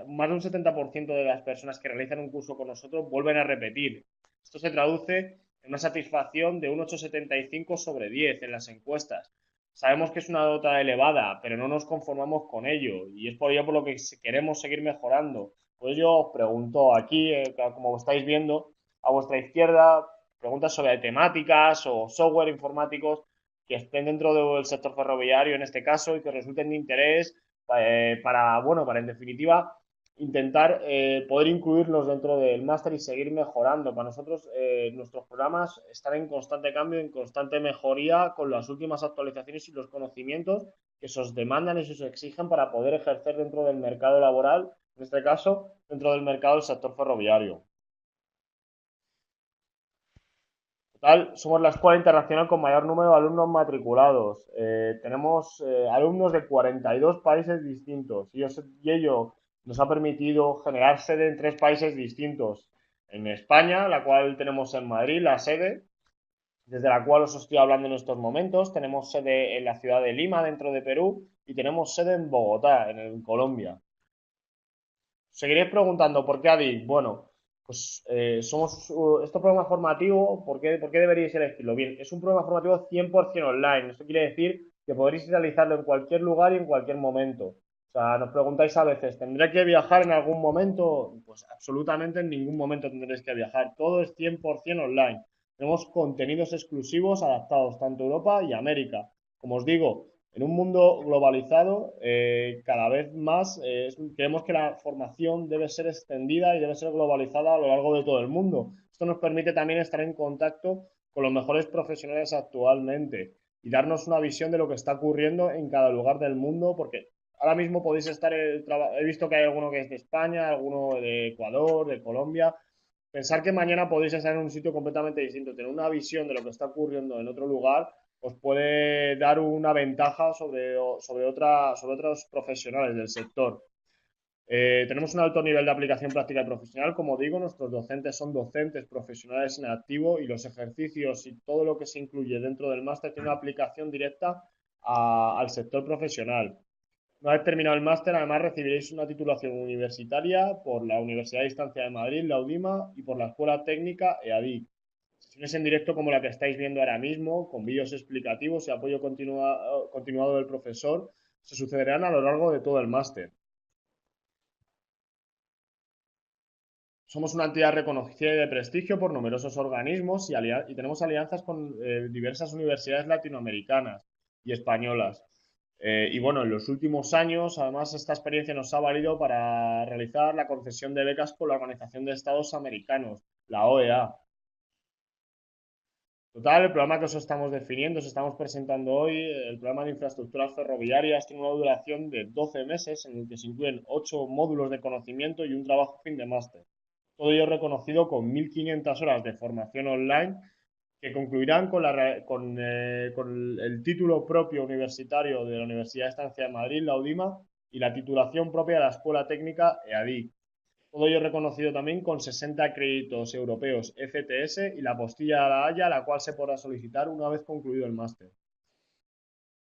más de un 70% de las personas que realizan un curso con nosotros vuelven a repetir. Esto se traduce en una satisfacción de un 8,75 sobre 10 en las encuestas. Sabemos que es una nota elevada, pero no nos conformamos con ello y es por ello por lo que queremos seguir mejorando. Pues yo os pregunto aquí, como estáis viendo, a vuestra izquierda, preguntas sobre temáticas o software informáticos que estén dentro del sector ferroviario en este caso y que resulten de interés para en definitiva intentar poder incluirlos dentro del máster y seguir mejorando. Para nosotros, nuestros programas están en constante cambio, en constante mejoría con las últimas actualizaciones y los conocimientos que se os demandan y se os exigen para poder ejercer dentro del mercado laboral, en este caso, dentro del mercado del sector ferroviario. Total, somos la escuela internacional con mayor número de alumnos matriculados. Tenemos alumnos de 42 países distintos y ello nos ha permitido generar sede en 3 países distintos. En España, la cual tenemos en Madrid, la sede, desde la cual os estoy hablando en estos momentos. Tenemos sede en la ciudad de Lima, dentro de Perú, y tenemos sede en Bogotá, en Colombia. Seguiréis preguntando por qué ADIC. Bueno, pues este programa formativo, ¿por qué deberíais elegirlo? Bien, es un programa formativo 100% online. Esto quiere decir que podréis realizarlo en cualquier lugar y en cualquier momento. O sea, nos preguntáis a veces, ¿tendré que viajar en algún momento? Pues absolutamente en ningún momento tendréis que viajar. Todo es 100% online. Tenemos contenidos exclusivos adaptados tanto a Europa y América. Como os digo, en un mundo globalizado, cada vez más creemos que la formación debe ser extendida y debe ser globalizada a lo largo de todo el mundo. Esto nos permite también estar en contacto con los mejores profesionales actualmente y darnos una visión de lo que está ocurriendo en cada lugar del mundo, porque ahora mismo podéis estar, he visto que hay alguno que es de España, alguno de Ecuador, de Colombia. Pensar que mañana podéis estar en un sitio completamente distinto, tener una visión de lo que está ocurriendo en otro lugar os puede dar una ventaja sobre otros profesionales del sector. Tenemos un alto nivel de aplicación práctica y profesional. Como digo, nuestros docentes son docentes profesionales en activo y los ejercicios y todo lo que se incluye dentro del máster tiene una aplicación directa al sector profesional. Una vez terminado el máster, además recibiréis una titulación universitaria por la Universidad de Distancia de Madrid, la UDIMA, y por la Escuela Técnica EADIC. Sesiones en directo como la que estáis viendo ahora mismo, con vídeos explicativos y apoyo continuado del profesor, se sucederán a lo largo de todo el máster. Somos una entidad reconocida y de prestigio por numerosos organismos y tenemos alianzas con diversas universidades latinoamericanas y españolas. Y bueno, en los últimos años, además, esta experiencia nos ha valido para realizar la concesión de becas con la Organización de Estados Americanos, la OEA. Total, el programa que os estamos definiendo, os estamos presentando hoy, el programa de infraestructuras ferroviarias, tiene una duración de 12 meses en el que se incluyen 8 módulos de conocimiento y un trabajo fin de máster. Todo ello reconocido con 1.500 horas de formación online que concluirán con el título propio universitario de la Universidad de Estancia de Madrid, la UDIMA, y la titulación propia de la Escuela Técnica EADIC. Todo ello reconocido también con 60 créditos europeos ECTS y la postilla de la Haya, la cual se podrá solicitar una vez concluido el máster.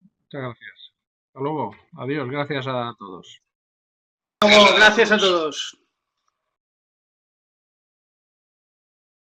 Muchas gracias. Hasta luego. Adiós. Gracias a todos. Gracias a todos.